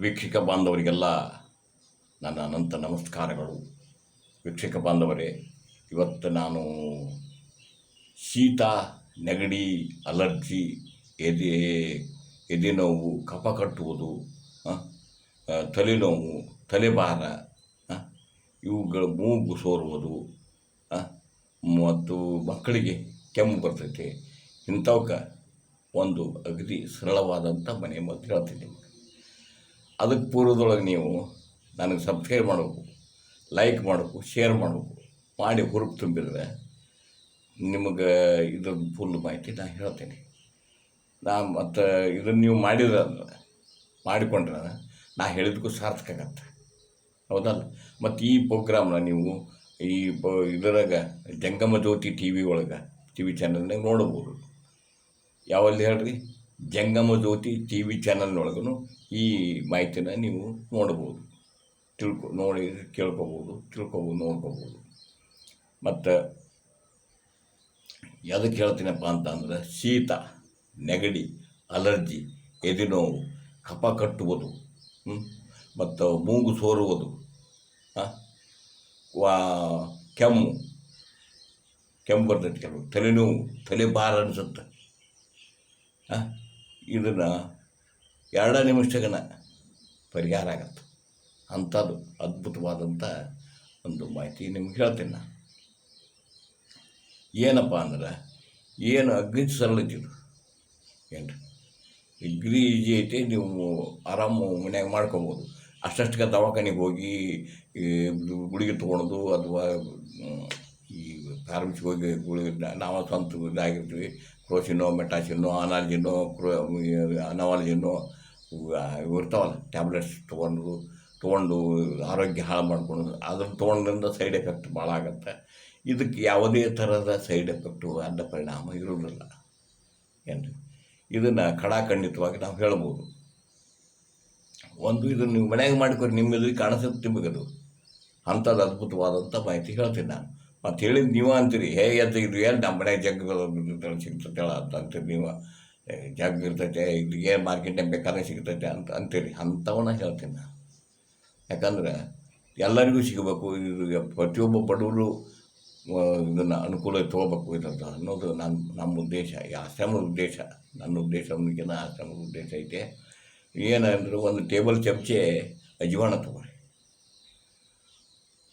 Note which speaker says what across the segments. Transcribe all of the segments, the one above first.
Speaker 1: ವೀಕ್ಷಕ ಬಾಂಧವರಿಗೆಲ್ಲ ನನ್ನ ಅನಂತ ನಮಸ್ಕಾರಗಳು. ವೀಕ್ಷಕ ಬಾಂಧವರೇ, ಇವತ್ತು ನಾನು ಶೀತ, ನೆಗಡಿ, ಅಲರ್ಜಿ, ಎದೆ ನೋವು, ಕಫ ಕಟ್ಟುವುದು, ತಲೆನೋವು, ತಲೆಭಾರ, ಇವುಗಳ ಮೂಗು ಸೋರುವುದು ಮತ್ತು ಮಕ್ಕಳಿಗೆ ಕೆಮ್ಮು ಬರ್ತೈತೆ. ಇಂಥವಕ್ಕೆ ಒಂದು ಅಗದಿ ಸರಳವಾದಂಥ ಮನೆ ಮದ್ದು ಹೇಳ್ತೀನಿ ನಿಮಗೆ. ಅದಕ್ಕೆ ಪೂರ್ವದೊಳಗೆ ನೀವು ನನಗೆ ಸಬ್ಸ್ಕ್ರೈಬ್ ಮಾಡಬೇಕು, ಲೈಕ್ ಮಾಡಬೇಕು, ಶೇರ್ ಮಾಡಬೇಕು. ಮಾಡಿ ಹುರುಪು ತುಂಬಿದರೆ ನಿಮಗೆ ಇದ್ರದ್ದು ಫುಲ್ ಮಾಹಿತಿ ನಾನು ಹೇಳ್ತೀನಿ. ಮತ್ತು ಇದನ್ನು ನೀವು ಮಾಡಿಕೊಂಡ್ರೆ ನಾ ಹೇಳಿದಕ್ಕೂ ಸಾರ್ಥಕ ಆಗತ್ತೆ, ಹೌದಲ್ಲ? ಮತ್ತು ಈ ಪ್ರೋಗ್ರಾಮ್ನ ನೀವು ಇದರಾಗ ಜಂಗಮ ಜ್ಯೋತಿ ಟಿ ವಿ ಚಾನಲ್ನಾಗ ನೋಡ್ಬೋದು. ಯಾವಲ್ಲಿ ಹೇಳ್ರಿ? ಜಂಗಮ ಜ್ಯೋತಿ ಟಿ ವಿ ಚಾನಲ್ನೊಳಗೂ ಈ ಮಾಹಿತಿನ ನೀವು ನೋಡ್ಬೋದು, ನೋಡಿ ತಿಳ್ಕೊಬೋದು, ನೋಡ್ಕೋಬೋದು. ಮತ್ತು ಯಾವುದಕ್ಕೆ ಹೇಳ್ತೀನಪ್ಪ ಅಂತಂದ್ರೆ, ಶೀತ, ನೆಗಡಿ, ಅಲರ್ಜಿ, ಎದೆ ನೋವು, ಕಫ ಕಟ್ಟುವುದು, ಮತ್ತು ಮೂಗು ಸೋರುವುದು, ಕೆಮ್ಮು ಬರ್ತೈತೆ, ಕೆಲವು ತಲೆನೋವು, ತಲೆಭಾರ ಅನಿಸುತ್ತೆ. ಇದನ್ನು 2 ನಿಮಿಷಗನ ಪರಿಹಾರ ಆಗತ್ತೆ. ಅಂಥದ್ದು ಅದ್ಭುತವಾದಂಥ ಒಂದು ಮಾಹಿತಿ ನಿಮ್ಗೆ ಹೇಳ್ತೀನಿ ನಾನು. ಏನಪ್ಪ ಅಂದ್ರೆ, ಏನು ಅಗ್ರಿ ಸರಳ ಐತಿದು, ಏನು ಅಗ್ರಿ ಈಜಿ ಐತಿ. ನೀವು ಆರಾಮು ಮನ್ಯಾಗ ಮಾಡ್ಕೊಬೋದು. ಅಷ್ಟಕ್ಕೆ ದವಾಖಾನೆಗೆ ಹೋಗಿ ಗುಳಿಗೆ ತೊಗೊಳೋದು ಅಥವಾ ಈ ಫಾರ್ಮಸಿಗೆ ಹೋಗಿ ಗುಳಿಗೆ ನಾವು ಸ್ವಂತ ಇದಾಗಿರ್ತೀವಿ. ಕ್ರೋಸಿನೋ, ಮೆಟಾಸಿನೋ, ಅನಾಲ್ಜಿನೋ, ಅನವಾಲ್ಜಿನೋ ಇರ್ತಾವಲ್ಲ ಟ್ಯಾಬ್ಲೆಟ್ಸ್ ತೊಗೊಂಡು ಆರೋಗ್ಯ ಹಾಳು ಮಾಡ್ಕೊಳ್ಳೋದು. ಅದನ್ನು ತೊಗೊಂಡ್ರಿಂದ ಸೈಡ್ ಎಫೆಕ್ಟ್ ಭಾಳ ಆಗುತ್ತೆ. ಇದಕ್ಕೆ ಯಾವುದೇ ಥರದ ಸೈಡ್ ಎಫೆಕ್ಟು, ಅಡ್ಡ ಪರಿಣಾಮ ಇರೋದಿಲ್ಲ. ಏನು ಇದನ್ನು ಖಡಾಖಂಡಿತವಾಗಿ ನಾವು ಹೇಳ್ಬೋದು. ಇದನ್ನು ನೀವು ಮನೆಯಾಗ ಮಾಡ್ಕೊಂಡು ನಿಮ್ಮದು ಕಾಣಿಸುತ್ತೆ ನಿಮಗದು. ಅಂಥದ್ದು ಅದ್ಭುತವಾದಂಥ ಮಾಹಿತಿ ಹೇಳ್ತೀನಿ ನಾನು. ಮತ್ತು ಹೇಳಿದ್ದು ನೀವು ಅಂತೀರಿ, ಇದು ಏನು ನಮ್ಮ ಮನೆಗೆ ಜಗ್ಗ ಸಿಗ್ತೈತೆ ಅಂತ ಅಂತೀರಿ ನೀವು. ಜಗ್ ಇರ್ತೈತೆ, ಇದು ಏನು ಮಾರ್ಕೆಟ್ನಾಗ ಬೇಕಾದ್ರೆ ಸಿಗ್ತೈತೆ ಅಂತೀರಿ. ಅಂಥವನ್ನ ಹೇಳ್ತೀನಿ ನಾನು. ಯಾಕಂದ್ರೆ ಎಲ್ಲರಿಗೂ ಸಿಗಬೇಕು, ಇದು ಪ್ರತಿಯೊಬ್ಬ ಬಡವರು ಇದನ್ನು ಅನುಕೂಲ ತೊಗೋಬೇಕು ಇದಂತ ಅನ್ನೋದು ನಮ್ಮ ಉದ್ದೇಶ, ಈ ಆಶ್ರಮದ ಉದ್ದೇಶ. ನನ್ನ ಉದ್ದೇಶ ಮುಂದಿನ ಆಶ್ರಮದ ಉದ್ದೇಶ ಐತೆ. ಏನಂದ್ರೆ, ಒಂದು ಟೇಬಲ್ ಚಮಚೆ ಅಜ್ವಾನ ತೊಗೊಳ್ರಿ,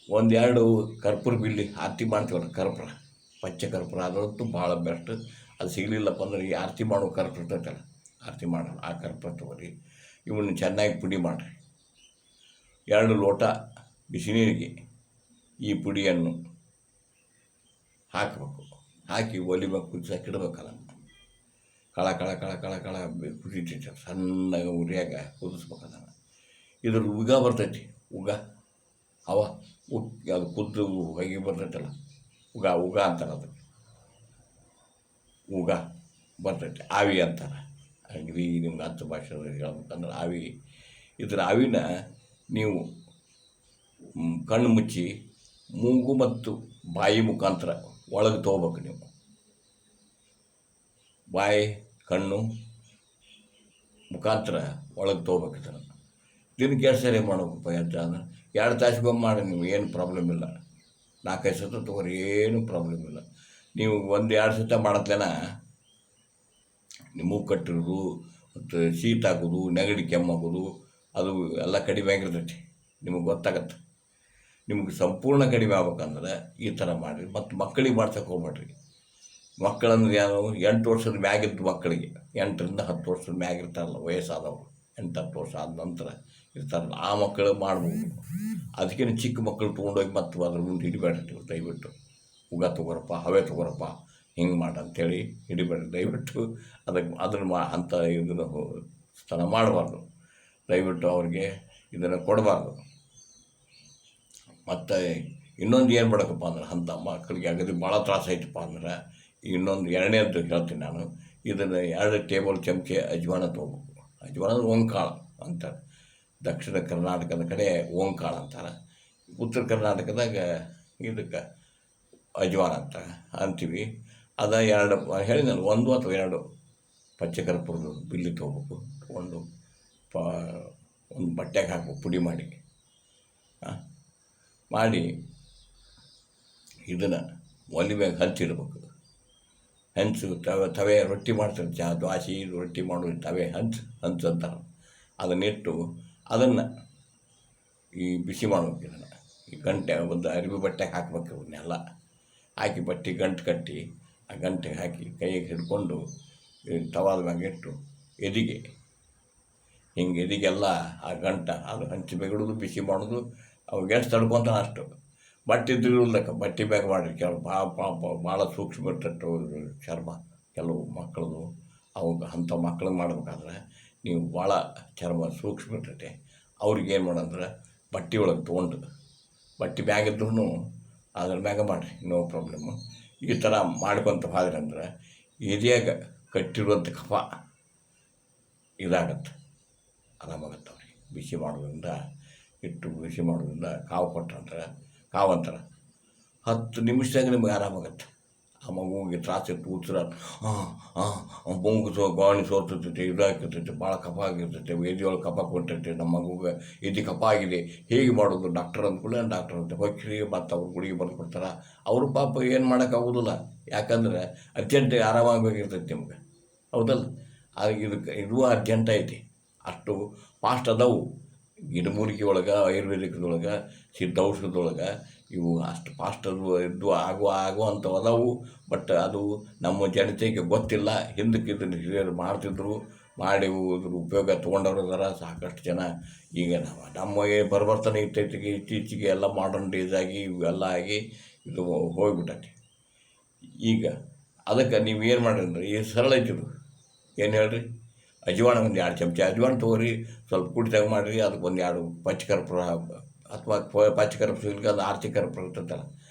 Speaker 1: 1-2 ಕರ್ಪೂರ ಬಿಲ್ಲಿ ಆರತಿ ಮಾಡ್ತೀವಲ್ಲ, ಕರ್ಪೂರ, ಪಚ್ಚ ಕರ್ಪೂರ, ಅದಂತೂ ಭಾಳ ಬೆಸ್ಟ್. ಅದು ಸಿಗಲಿಲ್ಲಪ್ಪ ಅಂದ್ರೆ ಈ ಆರತಿ ಮಾಡೋ ಕರ್ಪೂರ ಇರ್ತೈತಲ್ಲ, ಆರತಿ ಮಾಡೋದು ಆ ಕರ್ಪೂರ ತೊಗೊಳ್ರಿ. ಇವನ್ನ ಚೆನ್ನಾಗಿ ಪುಡಿ ಮಾಡಿರಿ. 2 ಲೋಟ ಬಿಸಿ ನೀರಿಗೆ ಈ ಪುಡಿಯನ್ನು ಹಾಕಬೇಕು. ಹಾಕಿ ಒಲಿ ಮೇಲೆ ಕುದಿಸಕ್ಕೆ ಇಡಬೇಕಲ್ಲ. ಕಳ ಕಳ ಕಳ ಕಳ ಕಳ ಕುದಿತೈತೆ, ಸಣ್ಣಗೆ ಉರಿಯಾಗ ಕುದಿಸ್ಬೇಕದನ್ನು. ಇದ್ರ ಉಗ ಬರ್ತೈತಿ, ಉಗ ಅದು ಕುದ್ದು ಹೊಗೆ ಬರ್ತೈತಲ್ಲ, ಉಗ ಅಂತಾರೆ. ಅದಕ್ಕೆ ಉಗ ಬರ್ತೈತೆ, ಆವಿ ಅಂತಾರೆ. ಅಗ್ರಿ ನಿಮ್ಗೆ ಹತ್ತು ಭಾಷೆ ಹೇಳ್ಬೇಕಂದ್ರೆ ಆವಿ. ಇದರ ಆವಿನ ನೀವು ಕಣ್ಣು ಮುಚ್ಚಿ ಮೂಗು ಮತ್ತು ಬಾಯಿ ಮುಖಾಂತರ ಒಳಗೆ ತೊಗೋಬೇಕು. ನೀವು ಬಾಯಿ, ಕಣ್ಣು ಮುಖಾಂತರ ಒಳಗೆ ತೊಗೋಬೇಕು. ಇದನ್ನು ದಿನಕ್ಕೆ 2 ಸರಿ ಮಾಡ್ಬೇಕಪ್ಪ. ಅಂದ್ರೆ 2 ತಾಸಿಗೊಮ್ಮೆ ಮಾಡಿ, ನೀವು ಏನು ಪ್ರಾಬ್ಲಮ್ ಇಲ್ಲ. 4-5 ಸತ ತೊಗೊರಿ, ಏನೂ ಪ್ರಾಬ್ಲಮ್ ಇಲ್ಲ. ನೀವು 1-2 ಸತ ಮಾಡತ್ಲೇನ ನಿಮ್ಮ ಮೂಗು ಕಟ್ಟಿರೋದು ಮತ್ತು ಶೀತ ಆಗೋದು, ನೆಗಡಿ, ಕೆಮ್ಮಾಗೋದು ಅದು ಎಲ್ಲ ಕಡಿಮೆ ಆಗಿರ್ತೈತಿ. ನಿಮಗೆ ಗೊತ್ತಾಗತ್ತೆ. ನಿಮಗೆ ಸಂಪೂರ್ಣ ಕಡಿಮೆ ಆಗ್ಬೇಕಂದ್ರೆ ಈ ಥರ ಮಾಡಿರಿ. ಮತ್ತು ಮಕ್ಕಳಿಗೆ ಮಾಡ್ಸಕ್ಕೆ ಹೋಗ್ಬೇಡ್ರಿ. ಮಕ್ಕಳಂದ್ರೆ ಯಾವ 8 ವರ್ಷದ ಮ್ಯಾಗಿದ್ದು ಮಕ್ಕಳಿಗೆ, 8ರಿಂದ 10 ವರ್ಷದ ಮ್ಯಾಗಿರ್ತಾರಲ್ಲ ವಯಸ್ಸಾದವರು, 8-10 ವರ್ಷ ಆದ ನಂತರ ಇರ್ತಾರಲ್ಲ, ಆ ಮಕ್ಕಳು ಮಾಡ್ಬೋದು. ಅದಕ್ಕೇನು ಚಿಕ್ಕ ಮಕ್ಕಳು ತೊಗೊಂಡೋಗಿ ಮತ್ತು ಅದ್ರ ಮುಂದೆ ಹಿಡಿಬೇಡ್ರಿ ದಯವಿಟ್ಟು. ಉಗ ತೊಗೊರಪ್ಪ, ಹವೆ ತೊಗೊರಪ್ಪ, ಹಿಂಗೆ ಮಾಡಿ ಅಂಥೇಳಿ ಹಿಡಿಬೇಡ್ರಿ ದಯವಿಟ್ಟು. ಅಂಥ ಇದನ್ನು ಸ್ಥಳ ಮಾಡಬಾರ್ದು ದಯವಿಟ್ಟು. ಅವ್ರಿಗೆ ಇದನ್ನು ಕೊಡಬಾರ್ದು. ಮತ್ತು ಇನ್ನೊಂದು ಏನು ಮಾಡಬೇಕಪ್ಪ ಅಂದ್ರೆ, ಅಂಥ ಮಕ್ಕಳಿಗೆ ಅಗದಿ ಭಾಳ ತ್ರಾಸ ಐತಪ್ಪ ಅಂದ್ರೆ, ಇನ್ನೊಂದು 2ನೇದು ಹೇಳ್ತೀನಿ ನಾನು. ಇದನ್ನು 2 ಟೇಬಲ್ ಚಮಚೆ ಅಜ್ವಾನ ತೊಗೋಬೇಕು. ಅಜ್ವಾನ ಓಂಕಾಳು ಅಂತಾರೆ. ದಕ್ಷಿಣ ಕರ್ನಾಟಕದ ಕಡೆ ಓಂಕಾಳು ಅಂತಾರೆ. ಉತ್ತರ ಕರ್ನಾಟಕದಾಗ ಇದಕ್ಕೆ ಅಜ್ವಾನ ಅಂತೀವಿ. ಅದ 2 ಹೇಳಿದ್ನಲ್ಲ, 1 ಅಥವಾ 2 ಪಚ್ಚ ಕರ್ಪೂರದ ಬಿಲ್ಲಿ ತೊಗೋಬೇಕು. ಒಂದು ಬಟ್ಟೆಗೆ ಹಾಕ್ಬೇಕು ಪುಡಿ ಮಾಡಿ ಮಾಡಿ ಇದನ್ನು ಒಲೆ ಮ್ಯಾಗ ಹಂಚಿಡ್ಬೇಕು. ಹಂಚು ತವೆ ರೊಟ್ಟಿ ಮಾಡ್ತಾರೆ, ದ್ವಾಸೆ ರೊಟ್ಟಿ ಮಾಡೋದು ತವೆ ಹಂಚು ಅಂತಾರೆ. ಅದನ್ನಿಟ್ಟು ಅದನ್ನು ಈ ಬಿಸಿ ಮಾಡ್ಬೇಕು. ಇದನ್ನು ಈ ಗಂಟೆ ಒಂದು ಅರಿವಿ ಬಟ್ಟೆಗೆ ಹಾಕ್ಬೇಕು. ಇವನ್ನೆಲ್ಲ ಹಾಕಿ ಬಟ್ಟೆ ಗಂಟು ಕಟ್ಟಿ ಆ ಗಂಟೆಗೆ ಹಾಕಿ ಕೈಗೆ ಹಿಡ್ಕೊಂಡು ತವಾದ ಮ್ಯಾಗ ಇಟ್ಟು ಎದಿಗೆ ಹಿಂಗೆ ಎದಿಗೆಲ್ಲ ಆ ಗಂಟ ಅದು ಹಂಚಿ ಬೆಗಡೋದು ಬಿಸಿ ಮಾಡೋದು. ಅವಾಗ ಎಷ್ಟು ತಡ್ಕೊತಾನೆ ಅಷ್ಟು ಬಟ್ಟೆ ಇದ್ದಿರಲಿಕ್ಕೆ ಬಟ್ಟೆ ಬ್ಯಾಗ ಮಾಡಿ ಕೆಲವು ಭಾಳ ಸೂಕ್ಷ್ಮ ಇರ್ತಟ್ಟು ಚರ್ಮ ಕೆಲವು ಮಕ್ಕಳದು. ಅವಾಗ ಅಂಥ ಮಕ್ಳಿಗೆ ಮಾಡ್ಬೇಕಾದ್ರೆ ನೀವು ಭಾಳ ಚರ್ಮ ಸೂಕ್ಷ್ಮ ಇರ್ತೈತೆ. ಅವ್ರಿಗೆ ಏನು ಮಾಡಂದ್ರೆ ಬಟ್ಟೆ ಒಳಗೆ ತೊಗೊಂಡು ಬಟ್ಟೆ ಬ್ಯಾಗ್ ಇದ್ರೂ ಅದ್ರ ಮ್ಯಾಗ ಮಾಡಿರಿ, ನೋ ಪ್ರಾಬ್ಲಮ್ಮು. ಈ ಥರ ಮಾಡ್ಕೊತ ಹೋದ್ರಿ ಅಂದ್ರೆ ಎದೆಯಾಗ ಕಟ್ಟಿರುವಂಥ ಕಫ ಇದಾಗತ್ತೆ, ಆರಾಮಾಗತ್ತೆ ಅವ್ರಿಗೆ. ಬಿಸಿ ಮಾಡೋದ್ರಿಂದ ಇಟ್ಟು ಬಿಸಿ ಮಾಡೋದ್ರಿಂದ ಕಾವು ಕೊಟ್ರಂದ್ರೆ ಕಾವು ಅಂತಾರೆ 10 ನಿಮಿಷದಾಗ ನಿಮ್ಗೆ ಆರಾಮಾಗತ್ತೆ. ಆ ಮಗುವಿಗೆ ತ್ರಾಸ ಇತ್ತು, ಉತ್ತರ ಬೊಂಗು ಗಾಣಿ ಸೋರ್ತೈತೆ, ಇದಾಗಿರ್ತೈತೆ, ಭಾಳ ಕಫ ಆಗಿರ್ತೈತೆ, ಎದೆಯೊಳಗೆ ಕಫ ಕೊಟ್ಟಿರ್ತೈತೆ, ನಮ್ಮ ಮಗುಗೆ ಎದೆ ಕಫ ಆಗಿದೆ, ಹೇಗೆ ಮಾಡೋದು ಡಾಕ್ಟರ್ ಅಂದ್ಕೊಳ್ಳಿ. ಡಾಕ್ಟರ್ ಅಂತ ಹೋಗಿ ಮತ್ತು ಅವ್ರು ಗುಳಿಗೆ ಬಂದು ಕೊಡ್ತಾರೆ. ಅವರು ಪಾಪ ಏನು ಮಾಡೋಕ್ಕಾಗೋದಿಲ್ಲ, ಯಾಕಂದ್ರೆ ಅರ್ಜೆಂಟ್ ಆರಾಮಾಗಬೇಕಿರ್ತೈತೆ ನಿಮ್ಗೆ, ಹೌದಲ್ಲ. ಇದು ಅರ್ಜೆಂಟ್ ಐತಿ, ಅಷ್ಟು ಫಾಸ್ಟ್ ಅದಾವು. ಗಿಡಮೂಲಿಕೆ ಒಳಗೆ, ಆಯುರ್ವೇದಿಕದೊಳಗೆ, ಸಿದ್ಧ ಔಷಧದೊಳಗೆ ಇವು ಅಷ್ಟು ಫಾಸ್ಟ್ ಇದ್ದು ಆಗುವಂಥವು ಅದಾವು. ಬಟ್ ಅದು ನಮ್ಮ ಜನತೆಗೆ ಗೊತ್ತಿಲ್ಲ. ಹಿಂದಕ್ಕೆ ಇದನ್ನು ಹಿರಿಯರು ಮಾಡ್ತಿದ್ರು, ಮಾಡಿ ಇದ್ರ ಉಪಯೋಗ ತೊಗೊಂಡವ್ರು ಇದ್ದಾರೆ ಸಾಕಷ್ಟು ಜನ. ಈಗ ನಮಗೆ ಬರ್ತಾನೆ ಇತ್ತೀಚೆಗೆ ಎಲ್ಲ ಮಾಡರ್ನ್ ಡೇಸ್ ಆಗಿ ಇವೆಲ್ಲ ಆಗಿ ಇದು ಹೋಗ್ಬಿಟ್ಟೈತಿ. ಈಗ ಅದಕ್ಕೆ ನೀವು ಏನು ಮಾಡಿದ್ರೆ ಈ ಸರಳ ಐತಿದು ಏನು ಹೇಳ್ರಿ, ಅಜವಾಣ ಒಂದು 2 ಚಮಚ ಅಜವಾಣ ತೊಗೊರಿ, ಸ್ವಲ್ಪ ಕುಡಿತಾಗ ಮಾಡಿರಿ. ಅದಕ್ಕೆ ಒಂದು 2 ಪಚ್ಚಕರ್ಪೂರ ಅಥವಾ ಪಚ್ಚಕರ್ಪೂರ ಇಲ್ಕ ಅದು ಆರ್ತಿ ಕರ್ಪೂರ ಇರ್ತೈತಲ್ಲ,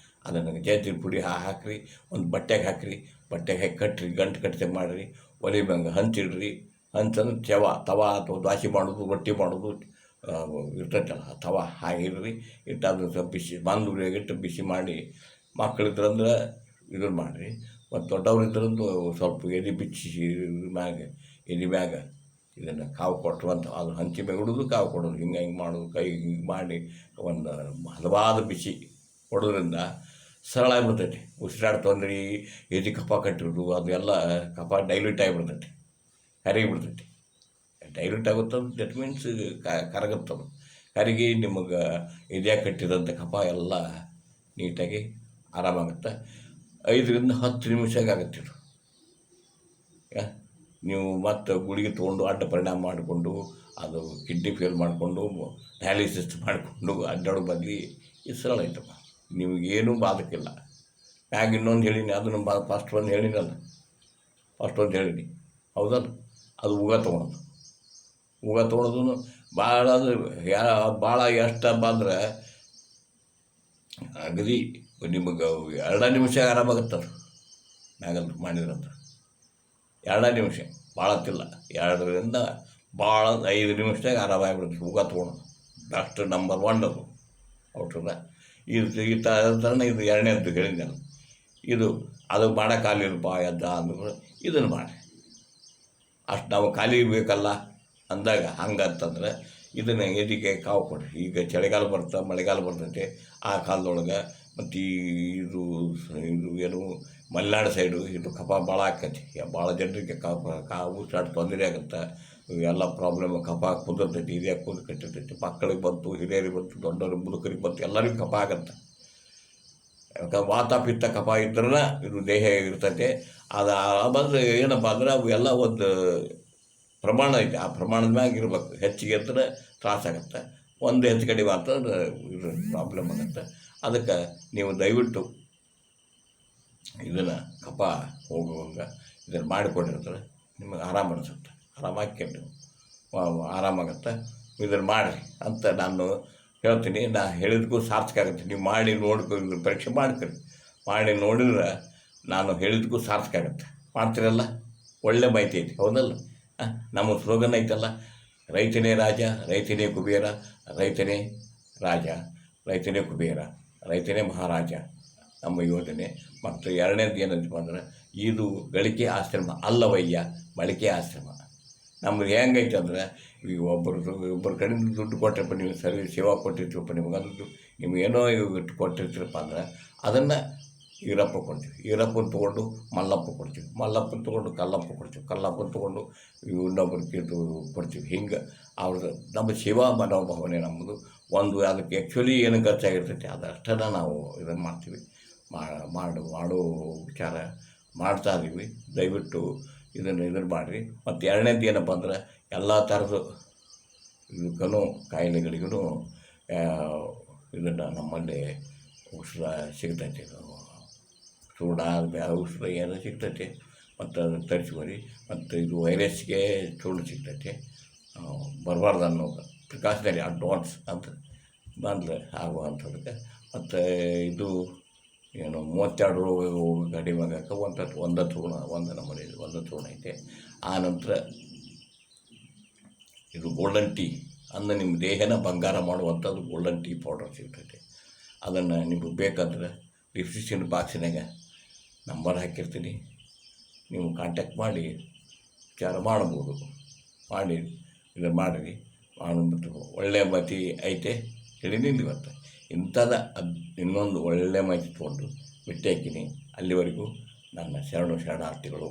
Speaker 1: ಅದನ್ನು ಜಜ್ಜಿ ಪುಡಿ ಹಾಕಿರಿ, ಒಂದು ಬಟ್ಟೆಗೆ ಹಾಕಿರಿ, ಬಟ್ಟೆಗೆ ಹಾಕಿ ಕಟ್ಟಿರಿ, ಗಂಟು ಕಟ್ಟಿದಾಗ ಮಾಡಿರಿ. ಒಲೆ ಮ್ಯಾಗ ಹಂಚಿಡ್ರಿ. ಹಂಚಂದ್ರೆ ತವಾ ಅಥವಾ ದ್ವಾಸೆ ಮಾಡೋದು, ರೊಟ್ಟಿ ಮಾಡೋದು ಇರ್ತೈತಲ್ಲ, ತವಾ ಹಾಗಿಡ್ರಿ. ಇಟ್ಟು ಅದನ್ನು ಸ್ವಲ್ಪ ಬಿಸಿ ಇಟ್ಟು ಬಿಸಿ ಮಾಡಿ. ಮಕ್ಕಳಿದ್ರಂದ್ರೆ ಇದನ್ನು ಮಾಡಿರಿ. ಮತ್ತು ದೊಡ್ಡವ್ರು ಇದ್ರಂದು ಸ್ವಲ್ಪ ಎದೆ ಬಿಚ್ಚಿ ಎದೆ ಮ್ಯಾಗ ಇದನ್ನು ಕಾವು ಕೊಟ್ಟುವಂಥ ಅದು ಹಂಚಿ ಮ್ಯಾಗ ಹಿಡಿದು ಕಾವು ಕೊಡೋದು, ಹಿಂಗೆ ಮಾಡೋದು. ಕೈ ಹಿಂಗೆ ಮಾಡಿ ಒಂದು ಹದವಾದ ಬಿಸಿ ಕೊಡೋದ್ರಿಂದ ಸರಳ ಆಗಿಬಿಡ್ತೈತಿ. ಉಸಿರಾಟ ತೊಂದ್ರೆ, ಎದೆ ಕಫ ಕಟ್ಟಿರೋದು ಅದು ಎಲ್ಲ ಕಫ ಡೈಲ್ಯೂಟ್ ಆಗಿಬಿಡ್ತೈತಿ, ಕರಗಿಬಿಡ್ತೈತಿ. ಡೈಲ್ಯೂಟ್ ಆಗುತ್ತದು ದಟ್ ಮೀನ್ಸ್ ಕರಗುತ್ತದು. ಕರಗಿ ನಿಮಗೆ ಎದೆಯಾಗ ಕಟ್ಟಿದಂಥ ಕಫ ಎಲ್ಲ ನೀಟಾಗಿ ಆರಾಮಾಗುತ್ತೆ. 5 ರಿಂದ 10 ನಿಮಿಷಕ್ಕೆ ಆಗುತ್ತಿರು. ನೀವು ಮತ್ತು ಗುಳಿಗೆ ತೊಗೊಂಡು ಅಡ್ಡ ಪರಿಣಾಮ ಮಾಡಿಕೊಂಡು ಅದು ಕಿಡ್ನಿ ಫೇಲ್ ಮಾಡಿಕೊಂಡು ಡಯಾಲಿಸಿಸ್ ಮಾಡಿಕೊಂಡು ಅಡ್ಡಾಡೋ ಬದಲಿ ಇದು ಸರಳ ಐತಪ್ಪ. ನಿಮಗೇನೂ ಬಾಧಕಿಲ್ಲ. ಮ್ಯಾಗ ಇನ್ನೊಂದು ಹೇಳೀನಿ, ಅದನ್ನು ಫಸ್ಟ್ ಒಂದು ಹೇಳಿನಲ್ಲ, ಫಸ್ಟ್ ಒಂದು ಹೇಳೀನಿ, ಹೌದಲ್ಲ. ಅದು ಉಗ ತೊಗೊಳೋದು ಭಾಳ ಅಂದ್ರೆ ಭಾಳ ಎಷ್ಟಪ್ಪ ಅಂದ್ರೆ ಅಗದಿ ನಿಮಗೆ 2 ನಿಮಿಷ ಆರಾಮಾಗುತ್ತದು. ಮ್ಯಾಗಲ್ಲಿ ಮಾಡಿದ್ರಂತ 2 ನಿಮಿಷ, ಭಾಳ ತಿಲ್ಲ, 2 ರಿಂದ ಭಾಳ 5 ನಿಮಿಷದಾಗ ಆರಾಮಾಗಿಬಿಡುತ್ತೆ. ಉಗ ತೊಗೊಳೋದು ಬೆಸ್ಟ್ ನಂಬರ್ 1 ಅದು ಔಷಧ. ಈ ಥರನೇ ಇದು 2ನೇದ್ದು ಹೇಳಿದ್ನಲ್ಲ, ಇದು ಅದು ಮಾಡೋಕೆ ಖಾಲಿರಪ್ಪ ಅಂದ್ರೆ ಇದನ್ನು ಮಾಡಿ. ಅಷ್ಟು ನಾವು ಖಾಲಿ ಬೇಕಲ್ಲ ಅಂದಾಗ ಹಂಗಂತಂದ್ರೆ ಇದನ್ನು ಎದೆಗೆ ಕಾವು ಕೊಡ್ರಿ. ಈಗ ಚಳಿಗಾಲ ಮಳೆಗಾಲ ಬರ್ತೈತೆ, ಆ ಕಾಲದೊಳಗೆ ಮತ್ತು ಇದು ಏನು ಮಲೆನಾಡು ಸೈಡು ಇದು ಕಫ ಭಾಳ ಆಕೈತಿ. ಭಾಳ ಜನರಿಗೆ ಉಸಿರಾಟ ತೊಂದರೆ ಆಗುತ್ತೆ. ಎಲ್ಲ ಪ್ರಾಬ್ಲಮ್ ಕಫ ಕುದಿರ್ತೈತಿ, ಇದ್ಯಾಕೆ ಕುದಿ ಕಟ್ಟಿರ್ತೈತಿ. ಮಕ್ಕಳಿಗೆ ಬಂತು, ಹಿರಿಯರಿಗೆ ಬಂತು, ದೊಡ್ಡವ್ರಿಗೆ ಮುದುಕರಿಗೆ ಬಂತು, ಎಲ್ಲರಿಗೂ ಕಫ ಆಗುತ್ತೆ. ಯಾಕಂದ್ರೆ ವಾತ ಪಿತ್ತ ಕಫ ಇದ್ರೆ ಇದು ದೇಹ ಇರ್ತೈತೆ. ಅದು ಬಂದರೆ ಏನಪ್ಪ ಅಂದ್ರೆ ಅವು ಎಲ್ಲ ಒಂದು ಪ್ರಮಾಣ ಐತೆ, ಆ ಪ್ರಮಾಣದ ಮ್ಯಾಗ ಇರ್ಬೇಕು. ಹೆಚ್ಚಿಗೆ ಇದ್ರೆ ತ್ರಾಸಾಗತ್ತೆ, ಒಂದು ಹೆಚ್ಚು ಕಡಿಮೆ ಅಂತಂದ್ರೆ ಇದು ಪ್ರಾಬ್ಲಮ್ ಆಗುತ್ತೆ. ಅದಕ್ಕೆ ನೀವು ದಯವಿಟ್ಟು ಇದನ್ನು ಕಫ ಹೋಗುವಂಗೆ ಇದನ್ನು ಮಾಡಿಕೊಂಡಿರ್ತಾರೆ, ನಿಮಗೆ ಆರಾಮ ಅನಿಸುತ್ತೆ. ಆರಾಮಾಗಿ ಆರಾಮಾಗತ್ತೆ. ಇದನ್ನು ಮಾಡಿರಿ ಅಂತ ನಾನು ಹೇಳ್ತೀನಿ. ನಾನು ಹೇಳಿದಕ್ಕೂ ಸಾರ್ಥಕ ಆಗುತ್ತೆ. ನೀವು ಮಾಡಿ ನೋಡ್ಕೊಂಡು ಪರೀಕ್ಷೆ ಮಾಡಿ ನೋಡಿದ್ರೆ ನಾನು ಹೇಳಿದಕ್ಕೂ ಸಾರ್ಥಕ ಆಗುತ್ತೆ. ಮಾಡ್ತೀರಲ್ಲ, ಒಳ್ಳೆ ಮಾಹಿತಿ ಐತಿ, ಹೌದಲ್ಲ. ನಮ್ಮ ಸ್ಲೋಗನ್ ಐತಲ್ಲ, ರೈತನೇ ರಾಜ, ರೈತನೇ ಕುಬೇರ, ರೈತನೇ ರಾಜ, ರೈತನೇ ಕುಬೇರ, ರೈತನೇ ಮಹಾರಾಜ ನಮ್ಮ ಯೋಜನೆ. ಮತ್ತು 2ನೇದು ಏನಂತಪ್ಪ ಅಂದ್ರೆ ಇದು ಗಳಿಕೆ ಆಶ್ರಮ ಅಲ್ಲವಯ್ಯ, ಬಳಕೆ ಆಶ್ರಮ. ನಮ್ಗೆ ಹೆಂಗೈತೆ ಅಂದ್ರೆ ಈಗ ಒಬ್ಬರ ಕಡೆಯಿಂದ ದುಡ್ಡು ಕೊಟ್ಟರಪ್ಪ, ನೀವು ಸರಿ ಸೇವಾ ಕೊಟ್ಟಿರ್ತೀವಪ್ಪ, ನಿಮಗೆ ಅದು ನಿಮಗೇನೋ ಇಟ್ಟು ಕೊಟ್ಟಿರ್ತೀರಪ್ಪ ಅಂದ್ರೆ ಅದನ್ನು ಈರಪ್ಪ ಕೊಡ್ತೀವಿ, ಈರಪ್ಪನ ತೊಗೊಂಡು ಮಲ್ಲಪ್ಪ ಕೊಡ್ತೀವಿ, ಮಲ್ಲಪ್ಪನ ತೊಗೊಂಡು ಕಲ್ಲಪ್ಪ ಕೊಡ್ತೀವಿ, ಕಲ್ಲಪ್ಪನ ತೊಗೊಂಡು ಇನ್ನೊಬ್ಬರಿಗೆ ಕೊಡ್ತೀವಿ. ಹಿಂಗೆ ಅವ್ರದ್ದು ನಮ್ಮ ಸೇವಾ ಮನೋಭಾವನೆ ನಮ್ಮದು. ಒಂದು ಅದಕ್ಕೆ ಆ್ಯಕ್ಚುಲಿ ಏನು ಖರ್ಚಾಗಿರ್ತೈತಿ ಅದಷ್ಟನ್ನು ನಾವು ಇದನ್ನು ಮಾಡ್ತೀವಿ, ಮಾಡೋ ವಿಚಾರ ಮಾಡ್ತಾ ಇದ್ದೀವಿ. ದಯವಿಟ್ಟು ಇದನ್ನು ಮಾಡಿರಿ. ಮತ್ತು ಎರಡನೇದು ಏನಪ್ಪ ಅಂದ್ರೆ ಎಲ್ಲ ಥರದ ಇದಕ್ಕೂ ಕಾಯಿಲೆಗಳಿಗೂ ಇದನ್ನು ನಮ್ಮಲ್ಲಿ ಔಷಧ ಸಿಗ್ತೈತೆ. ಚೂಡ ಔಷಧ ಏನೋ ಸಿಗ್ತೈತೆ, ಮತ್ತು ಅದನ್ನು ತರಿಸ್ಕೊರಿ. ಮತ್ತು ಇದು ವೈರಸ್ಗೆ ಚೂಡು ಸಿಗ್ತೈತೆ. ಬರಬಾರ್ದು ಅನ್ನೋ ಪ್ರಿಕಾಷನರಿ ಅಡ್ವಾನ್ಸ್ ಅಂತ ಬಂದರೆ ಆಗುವಂಥದ್ದಕ್ಕೆ. ಮತ್ತು ಇದು ಏನು 32 ರೋಗ ಕಡಿಮೆ ಆಗಕ್ಕೆ ಒಂದು ಚೂರ್ಣ ಐತೆ. ಆ ನಂತರ ಇದು ಗೋಲ್ಡನ್ ಟೀ ಅಂದರೆ ನಿಮ್ಮ ದೇಹನ ಬಂಗಾರ ಮಾಡುವಂಥದ್ದು ಗೋಲ್ಡನ್ ಟೀ ಪೌಡರ್ ಸಿಗ್ತೈತೆ. ಅದನ್ನು ನಿಮಗೆ ಬೇಕಾದ್ರೆ ಡಿಸ್ಕ್ರಿಪ್ಷನ್ ಬಾಕ್ಸಿನಾಗ ನಂಬರ್ ಹಾಕಿರ್ತೀನಿ, ನೀವು ಕಾಂಟ್ಯಾಕ್ಟ್ ಮಾಡಿ ವಿಚಾರ ಮಾಡ್ಬೋದು. ಮಾಡಿ ಇದನ್ನು ಮಾಡಿರಿ. ಮತ್ತು ಒಳ್ಳೆಯ ಮಾತಿ ಐತೆ ಹೇಳಿದ್ದೀನಿ ಇವತ್ತು. ಇಂಥದ್ದು ಇನ್ನೊಂದು ಒಳ್ಳೆಯ ಮಾಹಿತಿ ತೊಗೊಂಡು ಭೇಟಿ ಹಾಕಿನಿ. ಅಲ್ಲಿವರೆಗೂ ನನ್ನ ಶರಣಾರ್ಥಿಗಳು.